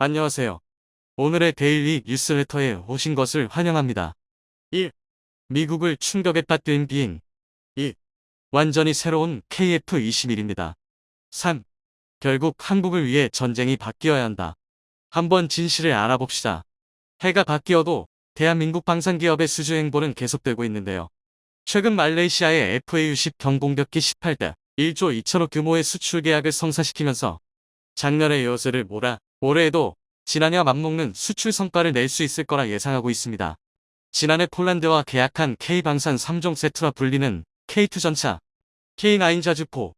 안녕하세요. 오늘의 데일리 뉴스레터에 오신 것을 환영합니다. 1. 미국을 충격에 빠뜨린 비행. 2. 완전히 새로운 KF-21입니다. 3. 결국 한국을 위해 전쟁이 바뀌어야 한다. 한번 진실을 알아봅시다. 해가 바뀌어도 대한민국 방산기업의 수주 행보는 계속되고 있는데요. 최근 말레이시아의 FAU-10 경공격기 18대 1조 2천억 규모의 수출 계약을 성사시키면서 작년의 여세를 몰아 올해에도 지난해와 맞먹는 수출 성과를 낼 수 있을 거라 예상하고 있습니다. 지난해 폴란드와 계약한 K방산 3종 세트라 불리는 K2 전차, K9 자주포,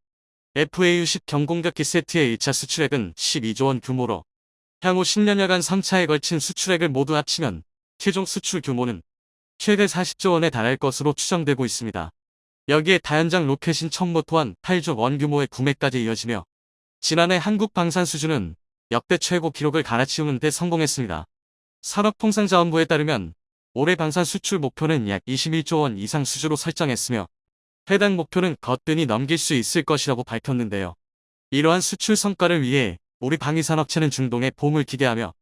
FAU-10 경공격기 세트의 1차 수출액은 12조 원 규모로 향후 10년여간 3차에 걸친 수출액을 모두 합치면 최종 수출 규모는 최대 40조 원에 달할 것으로 추정되고 있습니다. 여기에 다연장 로켓인 천모 또한 8조 원 규모의 구매까지 이어지며 지난해 한국 방산 수주는 역대 최고 기록을 갈아치우는 데 성공했습니다. 산업통상자원부에 따르면 올해 방산 수출 목표는 약 21조 원 이상 수주로 설정했으며 해당 목표는 거뜬히 넘길 수 있을 것이라고 밝혔는데요. 이러한 수출 성과를 위해 우리 방위산업체는 중동의 봄을 기대하며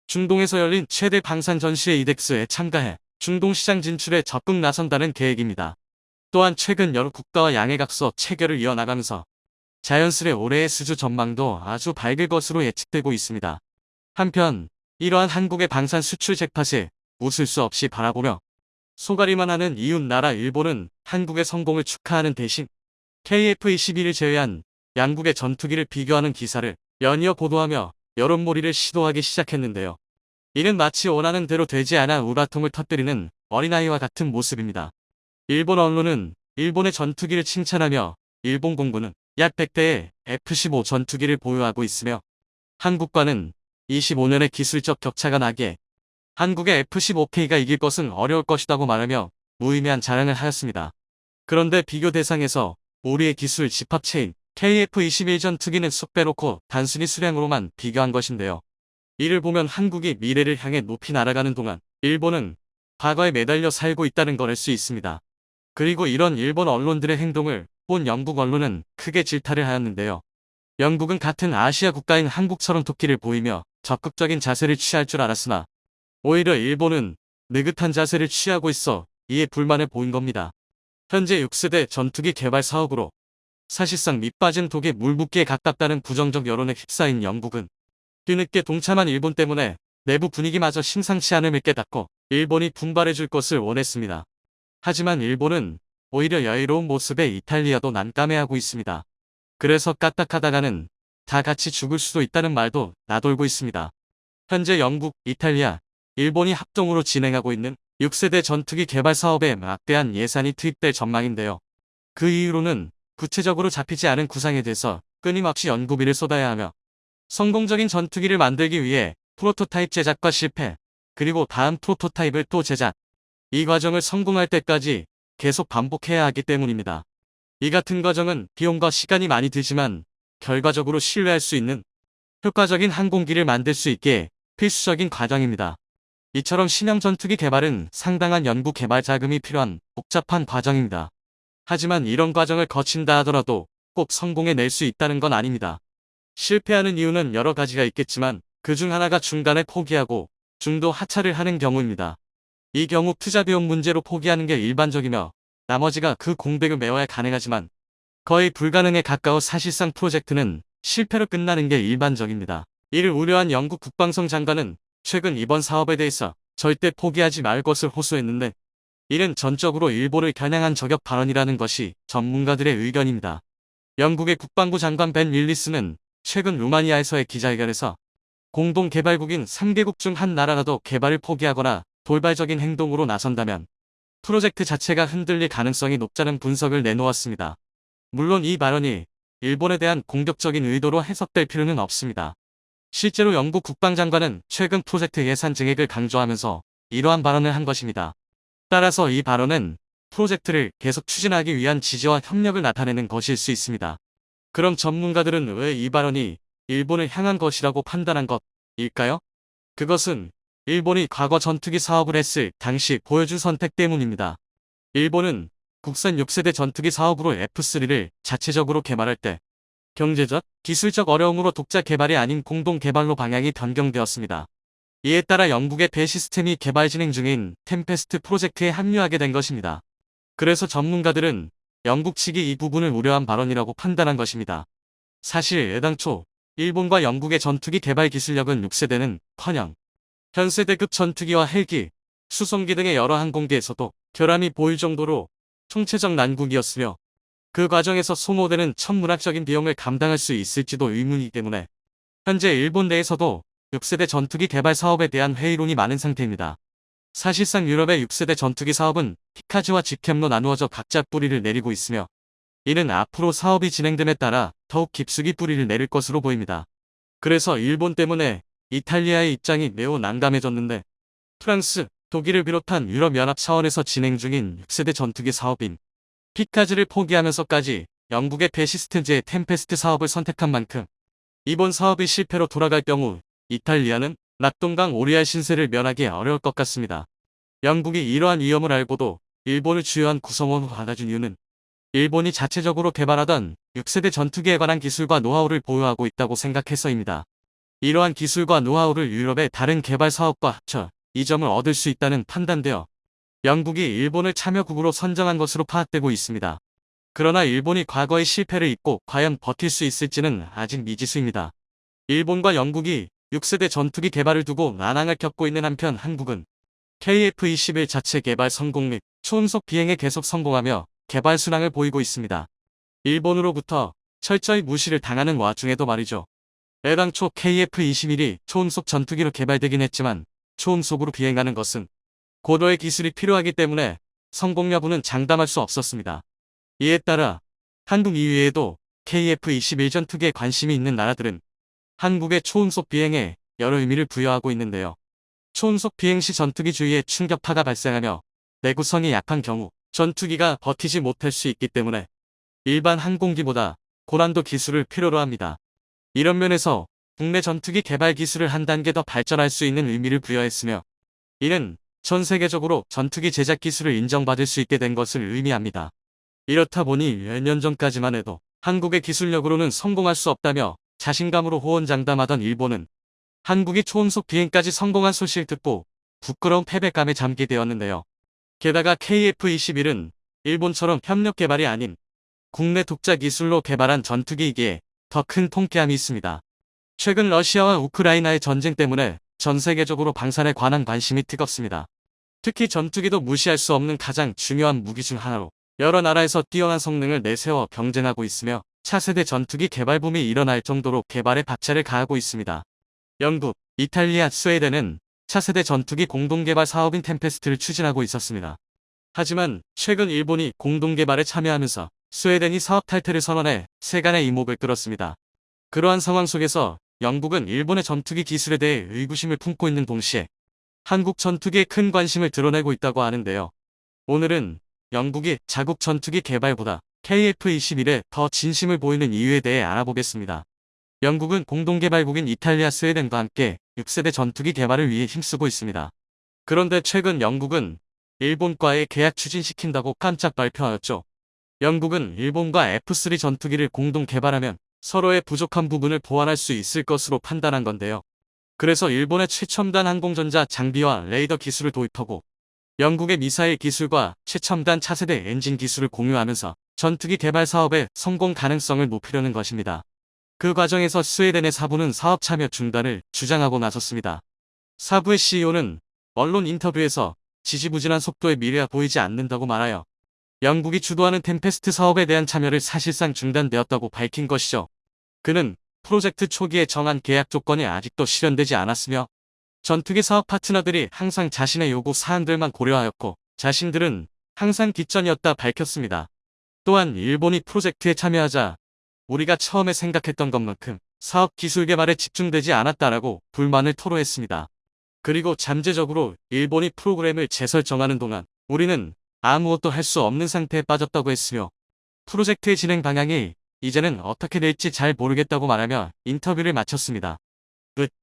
중동에서 열린 최대 방산 전시회 이덱스에 참가해 중동 시장 진출에 적극 나선다는 계획입니다. 또한 최근 여러 국가와 양해각서 체결을 이어나가면서 자연스레 올해의 수주 전망도 아주 밝을 것으로 예측되고 있습니다. 한편 이러한 한국의 방산 수출 잭팟을 웃을 수 없이 바라보며 소가리만 하는 이웃 나라 일본은 한국의 성공을 축하하는 대신 KF-21을 제외한 양국의 전투기를 비교하는 기사를 연이어 보도하며 여론몰이를 시도하기 시작했는데요. 이는 마치 원하는 대로 되지 않아 우라통을 터뜨리는 어린아이와 같은 모습입니다. 일본 언론은 일본의 전투기를 칭찬하며 일본 공군은 약 100대의 F-15 전투기를 보유하고 있으며 한국과는 25년의 기술적 격차가 나기에 한국의 F-15K가 이길 것은 어려울 것이라고 말하며 무의미한 자랑을 하였습니다. 그런데 비교 대상에서 우리의 기술 집합체인 KF-21 전투기는 쏙 빼놓고 단순히 수량으로만 비교한 것인데요. 이를 보면 한국이 미래를 향해 높이 날아가는 동안 일본은 과거에 매달려 살고 있다는 걸 알 수 있습니다. 그리고 이런 일본 언론들의 행동을 본 영국 언론은 크게 질타를 하였는데요. 영국은 같은 아시아 국가인 한국처럼 토끼를 보이며 적극적인 자세를 취할 줄 알았으나 오히려 일본은 느긋한 자세를 취하고 있어 이에 불만을 보인 겁니다. 현재 6세대 전투기 개발 사업으로 사실상 밑빠진 독에 물 붓기에 가깝다는 부정적 여론에 휩싸인 영국은 뒤늦게 동참한 일본 때문에 내부 분위기마저 심상치 않음을 깨닫고 일본이 분발해줄 것을 원했습니다. 하지만 일본은 오히려 여유로운 모습에 이탈리아도 난감해하고 있습니다. 그래서 까딱하다가는 다 같이 죽을 수도 있다는 말도 나돌고 있습니다. 현재 영국, 이탈리아, 일본이 합동으로 진행하고 있는 6세대 전투기 개발 사업에 막대한 예산이 투입될 전망인데요. 그 이유로는 구체적으로 잡히지 않은 구상에 대해서 끊임없이 연구비를 쏟아야 하며 성공적인 전투기를 만들기 위해 프로토타입 제작과 실패, 그리고 다음 프로토타입을 또 제작, 이 과정을 성공할 때까지 계속 반복해야 하기 때문입니다. 이 같은 과정은 비용과 시간이 많이 들지만 결과적으로 신뢰할 수 있는 효과적인 항공기를 만들 수 있게 필수적인 과정입니다. 이처럼 신형 전투기 개발은 상당한 연구 개발 자금이 필요한 복잡한 과정입니다. 하지만 이런 과정을 거친다 하더라도 꼭 성공해낼 수 있다는 건 아닙니다. 실패하는 이유는 여러 가지가 있겠지만 그중 하나가 중간에 포기하고 중도 하차를 하는 경우입니다. 이 경우 투자 비용 문제로 포기하는 게 일반적이며 나머지가 그 공백을 메워야 가능하지만 거의 불가능에 가까워 사실상 프로젝트는 실패로 끝나는 게 일반적입니다. 이를 우려한 영국 국방성 장관은 최근 이번 사업에 대해서 절대 포기하지 말 것을 호소했는데 이는 전적으로 일본을 겨냥한 저격 발언이라는 것이 전문가들의 의견입니다. 영국의 국방부 장관 벤 윌리스는 최근 루마니아에서의 기자회견에서 공동개발국인 3개국 중 한 나라라도 개발을 포기하거나 돌발적인 행동으로 나선다면 프로젝트 자체가 흔들릴 가능성이 높다는 분석을 내놓았습니다. 물론 이 발언이 일본에 대한 공격적인 의도로 해석될 필요는 없습니다. 실제로 영국 국방장관은 최근 프로젝트 예산 증액을 강조하면서 이러한 발언을 한 것입니다. 따라서 이 발언은 프로젝트를 계속 추진하기 위한 지지와 협력을 나타내는 것일 수 있습니다. 그럼 전문가들은 왜 이 발언이 일본을 향한 것이라고 판단한 것일까요? 그것은 일본이 과거 전투기 사업을 했을 당시 보여준 선택 때문입니다. 일본은 국산 6세대 전투기 사업으로 F-3를 자체적으로 개발할 때 경제적, 기술적 어려움으로 독자 개발이 아닌 공동 개발로 방향이 변경되었습니다. 이에 따라 영국의 배 시스템이 개발 진행 중인 템페스트 프로젝트에 합류하게 된 것입니다. 그래서 전문가들은 영국 측이 이 부분을 우려한 발언이라고 판단한 것입니다. 사실 애당초 일본과 영국의 전투기 개발 기술력은 6세대는 커녕 현세대급 전투기와 헬기, 수송기 등의 여러 항공기에서도 결함이 보일 정도로 총체적 난국이었으며 그 과정에서 소모되는 천문학적인 비용을 감당할 수 있을지도 의문이기 때문에 현재 일본 내에서도 6세대 전투기 개발 사업에 대한 회의론이 많은 상태입니다. 사실상 유럽의 6세대 전투기 사업은 피카즈와 직캠로 나누어져 각자 뿌리를 내리고 있으며 이는 앞으로 사업이 진행됨에 따라 더욱 깊숙이 뿌리를 내릴 것으로 보입니다. 그래서 일본 때문에 이탈리아의 입장이 매우 난감해졌는데 프랑스, 독일을 비롯한 유럽연합 차원에서 진행 중인 6세대 전투기 사업인 피카즈를 포기하면서까지 영국의 배 시스템즈의 템페스트 사업을 선택한 만큼 이번 사업이 실패로 돌아갈 경우 이탈리아는 낙동강 오리알 신세를 면하기 어려울 것 같습니다. 영국이 이러한 위험을 알고도 일본을 주요한 구성원으로 받아준 이유는 일본이 자체적으로 개발하던 6세대 전투기에 관한 기술과 노하우를 보유하고 있다고 생각해서입니다. 이러한 기술과 노하우를 유럽의 다른 개발 사업과 합쳐 이 점을 얻을 수 있다는 판단되어 영국이 일본을 참여국으로 선정한 것으로 파악되고 있습니다. 그러나 일본이 과거의 실패를 잊고 과연 버틸 수 있을지는 아직 미지수입니다. 일본과 영국이 6세대 전투기 개발을 두고 난항을 겪고 있는 한편 한국은 KF-21 자체 개발 성공 및 초음속 비행에 계속 성공하며 개발 순항을 보이고 있습니다. 일본으로부터 철저히 무시를 당하는 와중에도 말이죠. 애당초 KF-21이 초음속 전투기로 개발되긴 했지만 초음속으로 비행하는 것은 고도의 기술이 필요하기 때문에 성공 여부는 장담할 수 없었습니다. 이에 따라 한국 이외에도 KF-21 전투기에 관심이 있는 나라들은 한국의 초음속 비행에 여러 의미를 부여하고 있는데요. 초음속 비행 시 전투기 주위에 충격파가 발생하며 내구성이 약한 경우 전투기가 버티지 못할 수 있기 때문에 일반 항공기보다 고난도 기술을 필요로 합니다. 이런 면에서 국내 전투기 개발 기술을 한 단계 더 발전할 수 있는 의미를 부여했으며 이는 전 세계적으로 전투기 제작 기술을 인정받을 수 있게 된 것을 의미합니다. 이렇다 보니 몇 년 전까지만 해도 한국의 기술력으로는 성공할 수 없다며 자신감으로 호언장담하던 일본은 한국이 초음속 비행까지 성공한 소식을 듣고 부끄러운 패배감에 잠기게 되었는데요. 게다가 KF-21은 일본처럼 협력 개발이 아닌 국내 독자 기술로 개발한 전투기이기에 더 큰 통쾌함이 있습니다. 최근 러시아와 우크라이나의 전쟁 때문에 전 세계적으로 방산에 관한 관심이 뜨겁습니다. 특히 전투기도 무시할 수 없는 가장 중요한 무기 중 하나로 여러 나라에서 뛰어난 성능을 내세워 경쟁하고 있으며 차세대 전투기 개발 붐이 일어날 정도로 개발에 박차를 가하고 있습니다. 영국, 이탈리아, 스웨덴은 차세대 전투기 공동개발 사업인 템페스트를 추진하고 있었습니다. 하지만 최근 일본이 공동개발에 참여하면서 스웨덴이 사업 탈퇴를 선언해 세간의 이목을 끌었습니다. 그러한 상황 속에서 영국은 일본의 전투기 기술에 대해 의구심을 품고 있는 동시에 한국 전투기에 큰 관심을 드러내고 있다고 하는데요. 오늘은 영국이 자국 전투기 개발보다 KF-21에 더 진심을 보이는 이유에 대해 알아보겠습니다. 영국은 공동개발국인 이탈리아, 스웨덴과 함께 6세대 전투기 개발을 위해 힘쓰고 있습니다. 그런데 최근 영국은 일본과의 계약 추진시킨다고 깜짝 발표하였죠. 영국은 일본과 F3 전투기를 공동 개발하면 서로의 부족한 부분을 보완할 수 있을 것으로 판단한 건데요. 그래서 일본의 최첨단 항공전자 장비와 레이더 기술을 도입하고 영국의 미사일 기술과 최첨단 차세대 엔진 기술을 공유하면서 전투기 개발 사업의 성공 가능성을 높이려는 것입니다. 그 과정에서 스웨덴의 사부는 사업 참여 중단을 주장하고 나섰습니다. 사부의 CEO는 언론 인터뷰에서 지지부진한 속도의 미래가 보이지 않는다고 말하여 영국이 주도하는 템페스트 사업에 대한 참여를 사실상 중단되었다고 밝힌 것이죠. 그는 프로젝트 초기에 정한 계약 조건이 아직도 실현되지 않았으며 전투기 사업 파트너들이 항상 자신의 요구 사항들만 고려하였고 자신들은 항상 뒷전이었다 밝혔습니다. 또한 일본이 프로젝트에 참여하자 우리가 처음에 생각했던 것만큼 사업 기술 개발에 집중되지 않았다라고 불만을 토로했습니다. 그리고 잠재적으로 일본이 프로그램을 재설정하는 동안 우리는 아무것도 할 수 없는 상태에 빠졌다고 했으며 프로젝트의 진행 방향이 이제는 어떻게 될지 잘 모르겠다고 말하며 인터뷰를 마쳤습니다.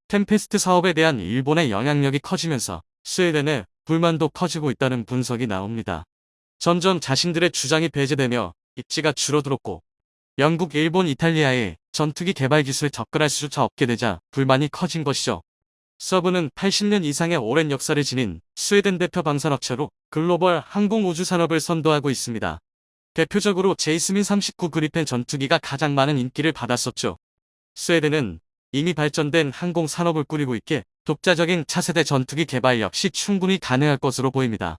템페스트 사업에 대한 일본의 영향력이 커지면서 스웨덴의 불만도 커지고 있다는 분석이 나옵니다. 점점 자신들의 주장이 배제되며 입지가 줄어들었고 영국, 일본, 이탈리아의 전투기 개발 기술에 접근할 수조차 없게 되자 불만이 커진 것이죠. 서브는 80년 이상의 오랜 역사를 지닌 스웨덴 대표 방산업체로 글로벌 항공우주 산업을 선도하고 있습니다. 대표적으로 제이스민 39 그리펜 전투기가 가장 많은 인기를 받았었죠. 스웨덴은 이미 발전된 항공 산업을 꾸리고 있기에 독자적인 차세대 전투기 개발 역시 충분히 가능할 것으로 보입니다.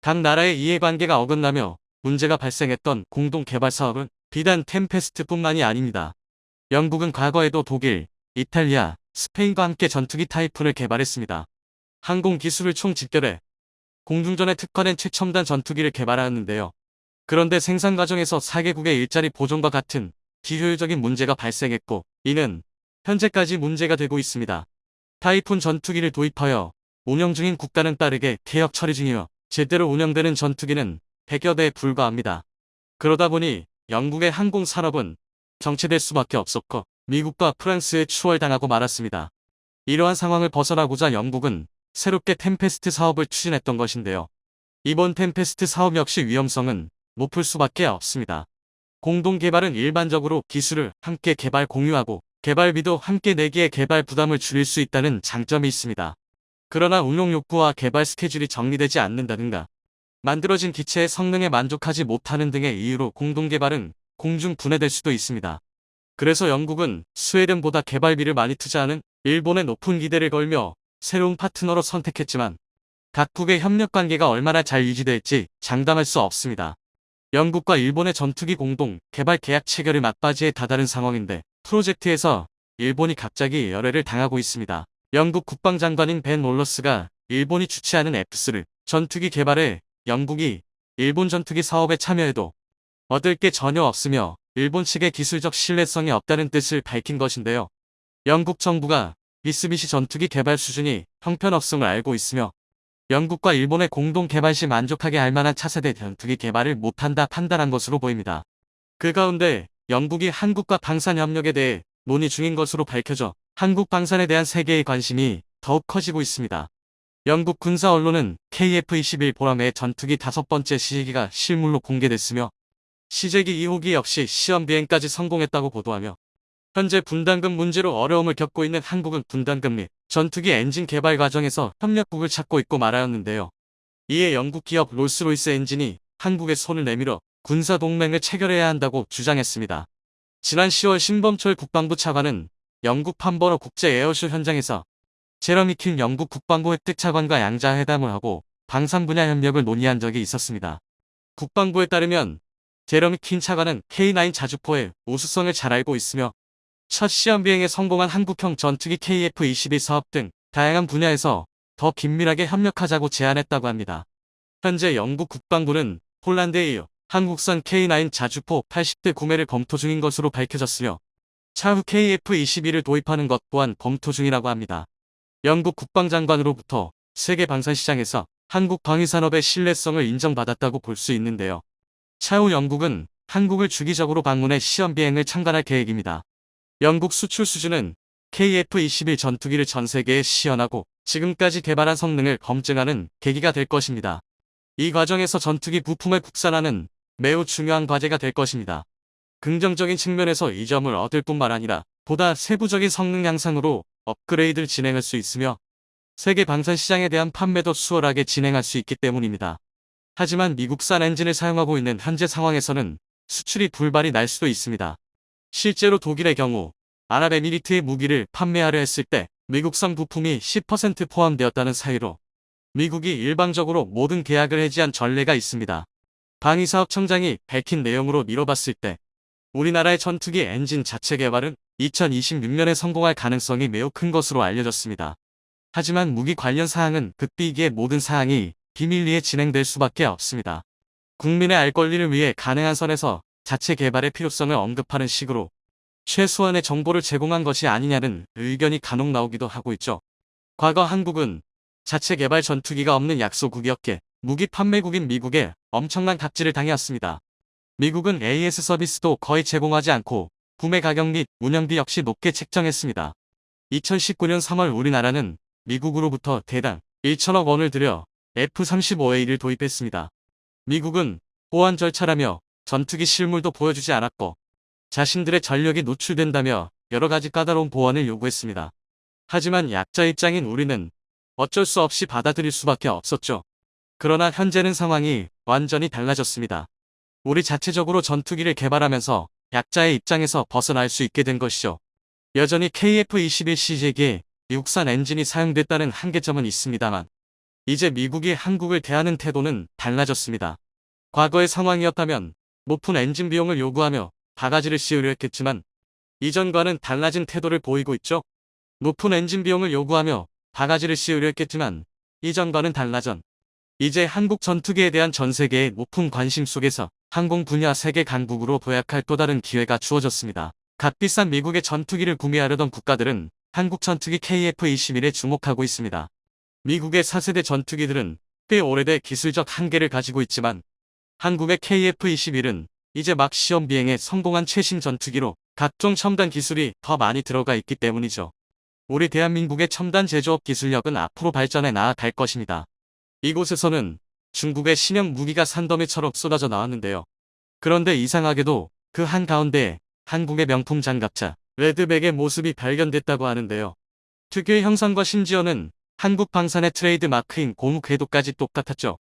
각 나라의 이해관계가 어긋나며 문제가 발생했던 공동 개발 사업은 비단 템페스트뿐만이 아닙니다. 영국은 과거에도 독일, 이탈리아, 스페인과 함께 전투기 타이푼을 개발했습니다. 항공 기술을 총집결해 공중전에 특화된 최첨단 전투기를 개발하였는데요. 그런데 생산 과정에서 4개국의 일자리 보존과 같은 비효율적인 문제가 발생했고, 이는 현재까지 문제가 되고 있습니다. 타이푼 전투기를 도입하여 운영 중인 국가는 빠르게 퇴역 처리 중이며 제대로 운영되는 전투기는 100여 대에 불과합니다. 그러다 보니 영국의 항공 산업은 정체될 수밖에 없었고 미국과 프랑스에 추월당하고 말았습니다. 이러한 상황을 벗어나고자 영국은 새롭게 템페스트 사업을 추진했던 것인데요. 이번 템페스트 사업 역시 위험성은 높을 수밖에 없습니다. 공동 개발은 일반적으로 기술을 함께 개발 공유하고 개발비도 함께 내기에 개발 부담을 줄일 수 있다는 장점이 있습니다. 그러나 운용 욕구와 개발 스케줄이 정리되지 않는다든가 만들어진 기체의 성능에 만족하지 못하는 등의 이유로 공동 개발은 공중 분해될 수도 있습니다. 그래서 영국은 스웨덴보다 개발비를 많이 투자하는 일본에 높은 기대를 걸며 새로운 파트너로 선택했지만 각국의 협력 관계가 얼마나 잘 유지될지 장담할 수 없습니다. 영국과 일본의 전투기 공동 개발 계약 체결이 막바지에 다다른 상황인데 프로젝트에서 일본이 갑자기 열애를 당하고 있습니다. 영국 국방장관인 벤 롤러스가 일본이 주최하는 F3 전투기 개발에 영국이 일본 전투기 사업에 참여해도 얻을 게 전혀 없으며 일본 측의 기술적 신뢰성이 없다는 뜻을 밝힌 것인데요. 영국 정부가 미쓰비시 전투기 개발 수준이 형편없음을 알고 있으며 영국과 일본의 공동 개발 시 만족하게 할 만한 차세대 전투기 개발을 못한다 판단한 것으로 보입니다. 그 가운데 영국이 한국과 방산 협력에 대해 논의 중인 것으로 밝혀져 한국 방산에 대한 세계의 관심이 더욱 커지고 있습니다. 영국 군사 언론은 KF-21 보람의 전투기 5번째 시제기가 실물로 공개됐으며 시제기 2호기 역시 시험 비행까지 성공했다고 보도하며 현재 분담금 문제로 어려움을 겪고 있는 한국은 분담금 및 전투기 엔진 개발 과정에서 협력국을 찾고 있고 말하였는데요. 이에 영국 기업 롤스로이스 엔진이 한국에 손을 내밀어 군사동맹을 체결해야 한다고 주장했습니다. 지난 10월 신범철 국방부 차관은 영국 판버러 국제 에어쇼 현장에서 제러미 킨 영국 국방부 획득 차관과 양자회담을 하고 방산 분야 협력을 논의한 적이 있었습니다. 국방부에 따르면 제러미 킨 차관은 K9 자주포의 우수성을 잘 알고 있으며 첫 시험 비행에 성공한 한국형 전투기 KF-21 사업 등 다양한 분야에서 더 긴밀하게 협력하자고 제안했다고 합니다. 현재 영국 국방부는 폴란드에 이어 한국산 K9 자주포 80대 구매를 검토 중인 것으로 밝혀졌으며 차후 KF-21을 도입하는 것 또한 검토 중이라고 합니다. 영국 국방장관으로부터 세계 방산시장에서 한국 방위산업의 신뢰성을 인정받았다고 볼 수 있는데요. 차후 영국은 한국을 주기적으로 방문해 시험 비행을 참관할 계획입니다. 영국 수출 수준은 KF-21 전투기를 전 세계에 시연하고 지금까지 개발한 성능을 검증하는 계기가 될 것입니다. 이 과정에서 전투기 부품을 국산화는 매우 중요한 과제가 될 것입니다. 긍정적인 측면에서 이 점을 얻을 뿐만 아니라 보다 세부적인 성능 향상으로 업그레이드를 진행할 수 있으며 세계 방산 시장에 대한 판매도 수월하게 진행할 수 있기 때문입니다. 하지만 미국산 엔진을 사용하고 있는 현재 상황에서는 수출이 불발이 날 수도 있습니다. 실제로 독일의 경우 아랍에미리트의 무기를 판매하려 했을 때 미국산 부품이 10% 포함되었다는 사유로 미국이 일방적으로 모든 계약을 해지한 전례가 있습니다. 방위사업청장이 밝힌 내용으로 미뤄봤을 때 우리나라의 전투기 엔진 자체 개발은 2026년에 성공할 가능성이 매우 큰 것으로 알려졌습니다. 하지만 무기 관련 사항은 극비기의 모든 사항이 비밀리에 진행될 수밖에 없습니다. 국민의 알 권리를 위해 가능한 선에서 자체 개발의 필요성을 언급하는 식으로 최소한의 정보를 제공한 것이 아니냐는 의견이 간혹 나오기도 하고 있죠. 과거 한국은 자체 개발 전투기가 없는 약소국이었기에 무기 판매국인 미국에 엄청난 갑질을 당해왔습니다. 미국은 AS 서비스도 거의 제공하지 않고 구매 가격 및 운영비 역시 높게 책정했습니다. 2019년 3월 우리나라는 미국으로부터 대당 1천억 원을 들여 F-35A를 도입했습니다. 미국은 보안 절차라며 전투기 실물도 보여주지 않았고 자신들의 전력이 노출된다며 여러 가지 까다로운 보완을 요구했습니다. 하지만 약자 입장인 우리는 어쩔 수 없이 받아들일 수밖에 없었죠. 그러나 현재는 상황이 완전히 달라졌습니다. 우리 자체적으로 전투기를 개발하면서 약자의 입장에서 벗어날 수 있게 된 것이죠. 여전히 KF-21C제기에 미국산 엔진이 사용됐다는 한계점은 있습니다만 이제 미국이 한국을 대하는 태도는 달라졌습니다. 과거의 상황이었다면 높은 엔진 비용을 요구하며 바가지를 씌우려 했겠지만 이전과는 달라진 태도를 보이고 있죠. 높은 엔진 비용을 요구하며 바가지를 씌우려 했겠지만 이전과는 달라전. 이제 한국 전투기에 대한 전 세계의 높은 관심 속에서 항공 분야 세계 강국으로 도약할 또 다른 기회가 주어졌습니다. 값비싼 미국의 전투기를 구매하려던 국가들은 한국 전투기 KF-21에 주목하고 있습니다. 미국의 4세대 전투기들은 꽤 오래된 기술적 한계를 가지고 있지만 한국의 KF-21은 이제 막 시험 비행에 성공한 최신 전투기로 각종 첨단 기술이 더 많이 들어가 있기 때문이죠. 우리 대한민국의 첨단 제조업 기술력은 앞으로 발전해 나아갈 것입니다. 이곳에서는 중국의 신형 무기가 산더미처럼 쏟아져 나왔는데요. 그런데 이상하게도 그 한가운데에 한국의 명품 장갑차 레드백의 모습이 발견됐다고 하는데요. 특유의 형상과 심지어는 한국 방산의 트레이드 마크인 고무 궤도까지 똑같았죠.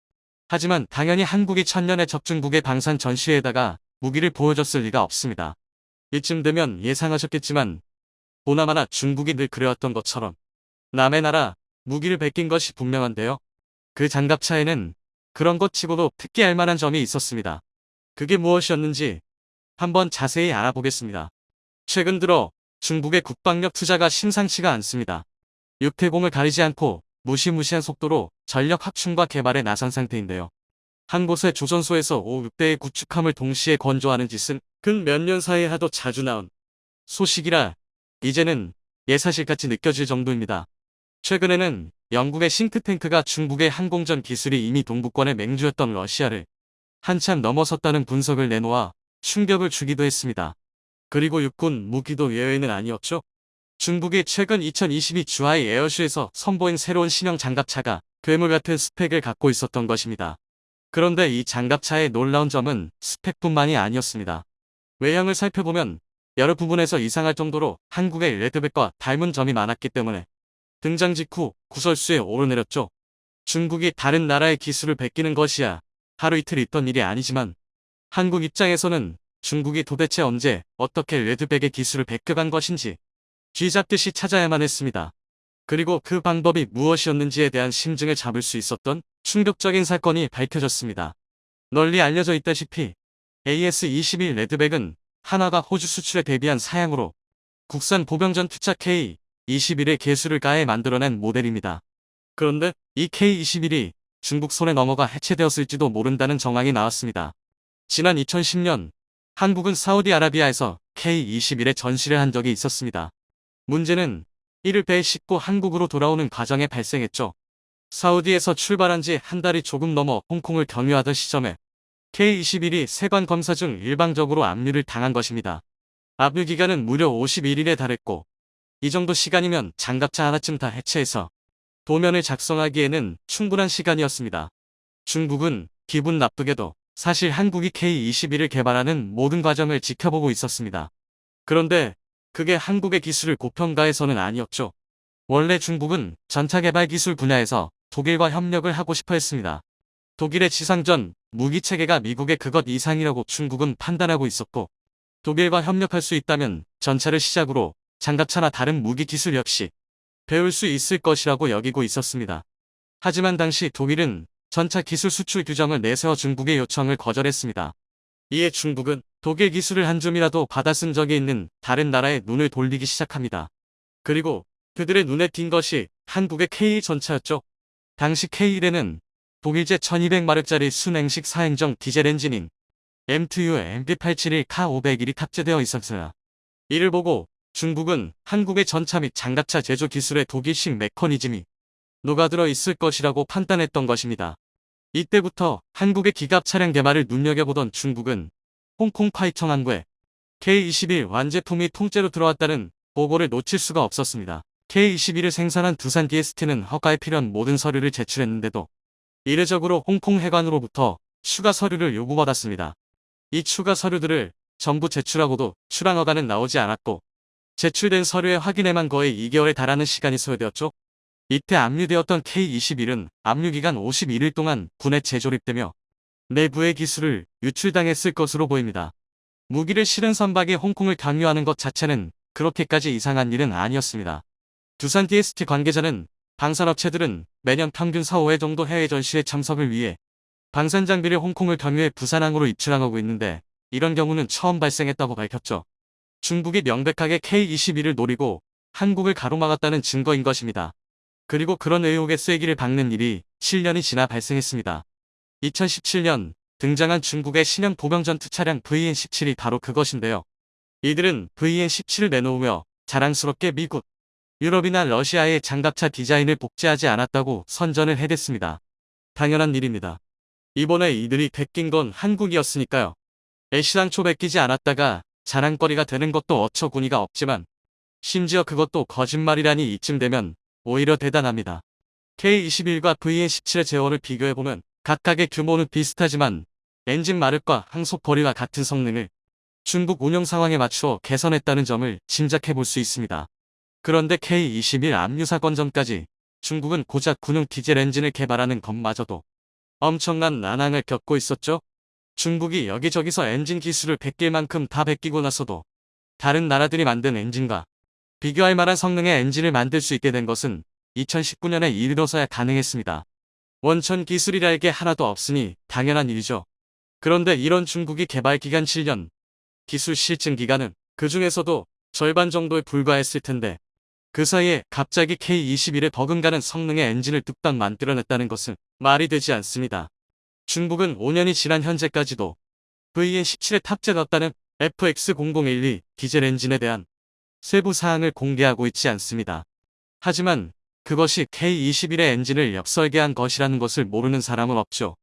하지만 당연히 한국이 천년의 적중국의 방산 전시회에다가 무기를 보여줬을 리가 없습니다. 이쯤 되면 예상하셨겠지만 보나마나 중국이 늘 그래왔던 것처럼 남의 나라 무기를 베낀 것이 분명한데요. 그 장갑차에는 그런 것 치고도 특기할 만한 점이 있었습니다. 그게 무엇이었는지 한번 자세히 알아보겠습니다. 최근 들어 중국의 국방력 투자가 심상치가 않습니다. 육해공을 가리지 않고 무시무시한 속도로 전력 확충과 개발에 나선 상태인데요. 한 곳의 조선소에서 5, 6대의 구축함을 동시에 건조하는 짓은 근 몇 년 사이에 하도 자주 나온 소식이라 이제는 예사실같이 느껴질 정도입니다. 최근에는 영국의 싱크탱크가 중국의 항공전 기술이 이미 동부권의 맹주였던 러시아를 한참 넘어섰다는 분석을 내놓아 충격을 주기도 했습니다. 그리고 육군 무기도 예외는 아니었죠. 중국이 최근 2022 주하이 에어쇼에서 선보인 새로운 신형 장갑차가 괴물 같은 스펙을 갖고 있었던 것입니다. 그런데 이 장갑차의 놀라운 점은 스펙뿐만이 아니었습니다. 외형을 살펴보면 여러 부분에서 이상할 정도로 한국의 레드백과 닮은 점이 많았기 때문에 등장 직후 구설수에 오르내렸죠. 중국이 다른 나라의 기술을 베끼는 것이야 하루 이틀 있던 일이 아니지만 한국 입장에서는 중국이 도대체 언제 어떻게 레드백의 기술을 베껴간 것인지 쥐잡듯이 찾아야만 했습니다. 그리고 그 방법이 무엇이었는지에 대한 심증을 잡을 수 있었던 충격적인 사건이 밝혀졌습니다. 널리 알려져 있다시피 AS-21 레드백은 한화가 호주 수출에 대비한 사양으로 국산 보병전 투착 K-21의 개수를 가해 만들어낸 모델입니다. 그런데 이 K-21이 중국 손에 넘어가 해체되었을지도 모른다는 정황이 나왔습니다. 지난 2010년 한국은 사우디아라비아에서 K-21의 전시를 한 적이 있었습니다. 문제는 이를 배에 싣고 한국으로 돌아오는 과정에 발생했죠. 사우디에서 출발한 지 한 달이 조금 넘어 홍콩을 경유하던 시점에 K-21이 세관 검사 중 일방적으로 압류를 당한 것입니다. 압류 기간은 무려 51일에 달했고 이 정도 시간이면 장갑차 하나쯤 다 해체해서 도면을 작성하기에는 충분한 시간이었습니다. 중국은 기분 나쁘게도 사실 한국이 K-21을 개발하는 모든 과정을 지켜보고 있었습니다. 그런데 그게 한국의 기술을 고평가해서는 아니었죠. 원래 중국은 전차 개발 기술 분야에서 독일과 협력을 하고 싶어 했습니다. 독일의 지상전 무기 체계가 미국의 그것 이상이라고 중국은 판단하고 있었고 독일과 협력할 수 있다면 전차를 시작으로 장갑차나 다른 무기 기술 역시 배울 수 있을 것이라고 여기고 있었습니다. 하지만 당시 독일은 전차 기술 수출 규정을 내세워 중국의 요청을 거절했습니다. 이에 중국은 독일 기술을 한 줌이라도 받아 쓴 적이 있는 다른 나라에 눈을 돌리기 시작합니다. 그리고 그들의 눈에 띈 것이 한국의 K 전차였죠. 당시 K1에는 독일제 1200마력짜리 순행식 사행정 디젤 엔진인 M2U MD871 K501이 탑재되어 있었으나 이를 보고 중국은 한국의 전차 및 장갑차 제조 기술에 독일식 메커니즘이 녹아들어 있을 것이라고 판단했던 것입니다. 이때부터 한국의 기갑 차량 개발을 눈여겨보던 중국은 홍콩 파이청 항구에 K-21 완제품이 통째로 들어왔다는 보고를 놓칠 수가 없었습니다. K-21을 생산한 두산 DST는 허가에 필요한 모든 서류를 제출했는데도 이례적으로 홍콩 해관으로부터 추가 서류를 요구받았습니다. 이 추가 서류들을 전부 제출하고도 출항 허가는 나오지 않았고 제출된 서류의 확인에만 거의 2개월에 달하는 시간이 소요되었죠. 이때 압류되었던 K-21은 압류기간 51일 동안 군에 재조립되며 내부의 기술을 유출당했을 것으로 보입니다. 무기를 실은 선박이 홍콩을 강요하는 것 자체는 그렇게까지 이상한 일은 아니었습니다. 두산 DST 관계자는 방산업체들은 매년 평균 4, 5회 정도 해외 전시회 참석을 위해 방산 장비를 홍콩을 강요해 부산항으로 입출항하고 있는데 이런 경우는 처음 발생했다고 밝혔죠. 중국이 명백하게 K-21을 노리고 한국을 가로막았다는 증거인 것입니다. 그리고 그런 의혹의 쐐기를 박는 일이 7년이 지나 발생했습니다. 2017년 등장한 중국의 신형 보병전투 차량 VN-17이 바로 그것인데요. 이들은 VN-17을 내놓으며 자랑스럽게 미국, 유럽이나 러시아의 장갑차 디자인을 복제하지 않았다고 선전을 해댔습니다. 당연한 일입니다. 이번에 이들이 베낀 건 한국이었으니까요. 애시당초 베끼지 않았다가 자랑거리가 되는 것도 어처구니가 없지만 심지어 그것도 거짓말이라니 이쯤 되면 오히려 대단합니다. K-21과 VN-17의 재원을 비교해보면 각각의 규모는 비슷하지만 엔진 마력과 항속 거리와 같은 성능을 중국 운영 상황에 맞추어 개선했다는 점을 짐작해볼 수 있습니다. 그런데 K-21 압류 사건 전까지 중국은 고작 군용 디젤 엔진을 개발하는 것마저도 엄청난 난항을 겪고 있었죠. 중국이 여기저기서 엔진 기술을 베낄 만큼 다 베끼고 나서도 다른 나라들이 만든 엔진과 비교할 만한 성능의 엔진을 만들 수 있게 된 것은 2019년에 이르러서야 가능했습니다. 원천 기술이랄 게 하나도 없으니 당연한 일이죠. 그런데 이런 중국이 개발 기간 7년, 기술 실증 기간은 그 중에서도 절반 정도에 불과했을 텐데 그 사이에 갑자기 K-21에 버금가는 성능의 엔진을 뚝딱 만들어냈다는 것은 말이 되지 않습니다. 중국은 5년이 지난 현재까지도 VN-17에 탑재됐다는 FX0012 디젤 엔진에 대한 세부 사항을 공개하고 있지 않습니다. 하지만 그것이 K-21의 엔진을 역설계한 것이라는 것을 모르는 사람은 없죠.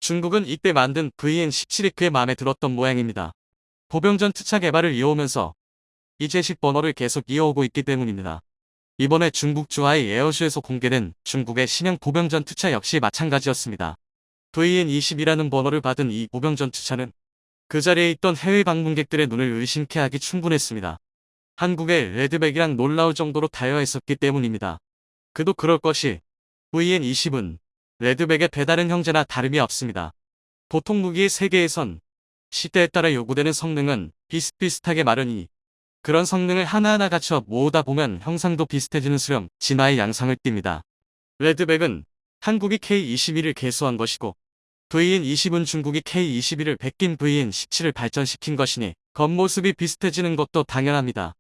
중국은 이때 만든 VN-17이 그의 마음에 들었던 모양입니다. 보병전 투차 개발을 이어오면서 이제식 번호를 계속 이어오고 있기 때문입니다. 이번에 중국 주하이 에어쇼에서 공개된 중국의 신형 보병전 투차 역시 마찬가지였습니다. VN-20이라는 번호를 받은 이 보병전 투차는 그 자리에 있던 해외 방문객들의 눈을 의심케 하기 충분했습니다. 한국의 레드백이랑 놀라울 정도로 다여했었기 때문입니다. 그도 그럴 것이 VN-20은 레드백의 배다른 형제나 다름이 없습니다. 보통 무기의 세계에선 시대에 따라 요구되는 성능은 비슷비슷하게 마련이니 그런 성능을 하나하나 갖춰 모으다 보면 형상도 비슷해지는 수렴 진화의 양상을 띱니다. 레드백은 한국이 K-21을 개수한 것이고 VN-20은 중국이 K-21을 베낀 VN-17을 발전시킨 것이니 겉모습이 비슷해지는 것도 당연합니다.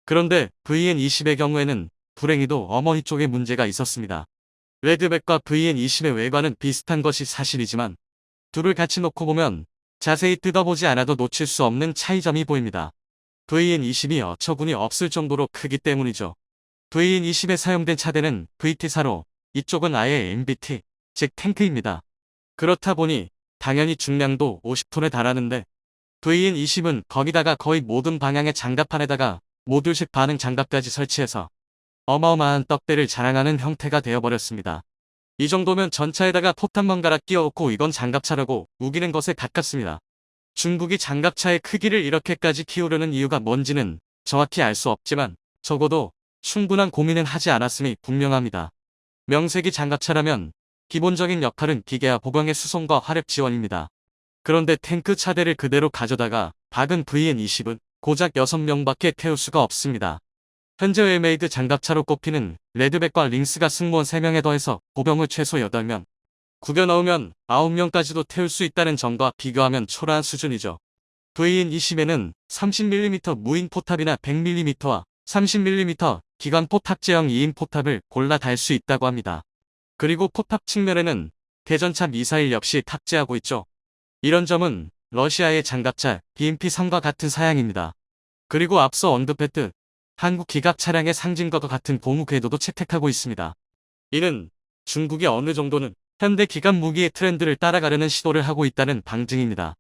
그런데 VN-20의 경우에는 불행히도 어머니 쪽에 문제가 있었습니다. 레드백과 VN-20의 외관은 비슷한 것이 사실이지만 둘을 같이 놓고 보면 자세히 뜯어보지 않아도 놓칠 수 없는 차이점이 보입니다. VN-20이 어처구니 없을 정도로 크기 때문이죠. VN-20에 사용된 차대는 VT4로 이쪽은 아예 MBT, 즉 탱크입니다. 그렇다 보니 당연히 중량도 50톤에 달하는데 VN-20은 거기다가 거의 모든 방향의 장갑판에다가 모듈식 반응 장갑까지 설치해서 어마어마한 떡대를 자랑하는 형태가 되어버렸습니다. 이 정도면 전차에다가 포탄만 갈아 끼워놓고 이건 장갑차라고 우기는 것에 가깝습니다. 중국이 장갑차의 크기를 이렇게까지 키우려는 이유가 뭔지는 정확히 알 수 없지만 적어도 충분한 고민은 하지 않았음이 분명합니다. 명색이 장갑차라면 기본적인 역할은 기계화 보병의 수송과 화력 지원입니다. 그런데 탱크 차대를 그대로 가져다가 박은 VN-20은 고작 6명밖에 태울 수가 없습니다. 현재 웰메이드 장갑차로 꼽히는 레드백과 링스가 승무원 3명에 더해서 보병을 최소 8명, 구겨 넣으면 9명까지도 태울 수 있다는 점과 비교하면 초라한 수준이죠. VN-20에는 30mm 무인 포탑이나 100mm와 30mm 기관 포탑제형 2인 포탑을 골라 달 수 있다고 합니다. 그리고 포탑 측면에는 대전차 미사일 역시 탑재하고 있죠. 이런 점은 러시아의 장갑차 BMP-3과 같은 사양입니다. 그리고 앞서 언급했듯 한국 기갑 차량의 상징과 같은 고무 궤도도 채택하고 있습니다. 이는 중국이 어느 정도는 현대 기갑 무기의 트렌드를 따라가려는 시도를 하고 있다는 방증입니다.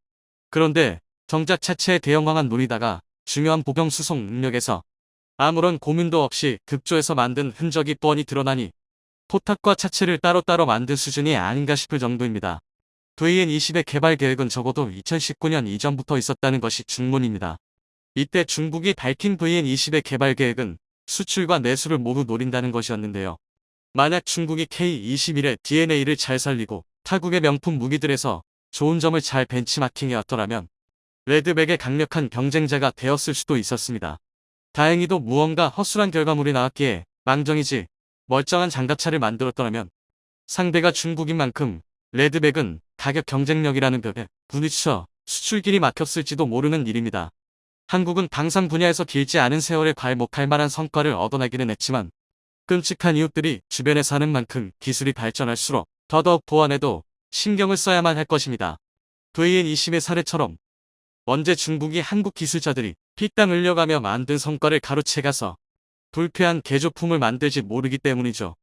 그런데 정작 차체의 대형화만 노리다가 중요한 보병 수송 능력에서 아무런 고민도 없이 급조해서 만든 흔적이 뻔히 드러나니 포탑과 차체를 따로따로 만든 수준이 아닌가 싶을 정도입니다. VN20의 개발 계획은 적어도 2019년 이전부터 있었다는 것이 중문입니다. 이때 중국이 밝힌 VN20의 개발 계획은 수출과 내수를 모두 노린다는 것이었는데요. 만약 중국이 K21의 DNA를 잘 살리고 타국의 명품 무기들에서 좋은 점을 잘 벤치마킹해왔더라면 레드백의 강력한 경쟁자가 되었을 수도 있었습니다. 다행히도 무언가 허술한 결과물이 나왔기에 망정이지 멀쩡한 장갑차를 만들었더라면 상대가 중국인 만큼 레드백은 가격 경쟁력이라는 벽에 부딪혀 수출길이 막혔을지도 모르는 일입니다. 한국은 방산 분야에서 길지 않은 세월에 괄목할 만한 성과를 얻어내기는 했지만 끔찍한 이웃들이 주변에 사는 만큼 기술이 발전할수록 더더욱 보완에도 신경을 써야만 할 것입니다. VN20의 사례처럼 언제 중국이 한국 기술자들이 피땀 흘려가며 만든 성과를 가로채가서 불쾌한 개조품을 만들지 모르기 때문이죠.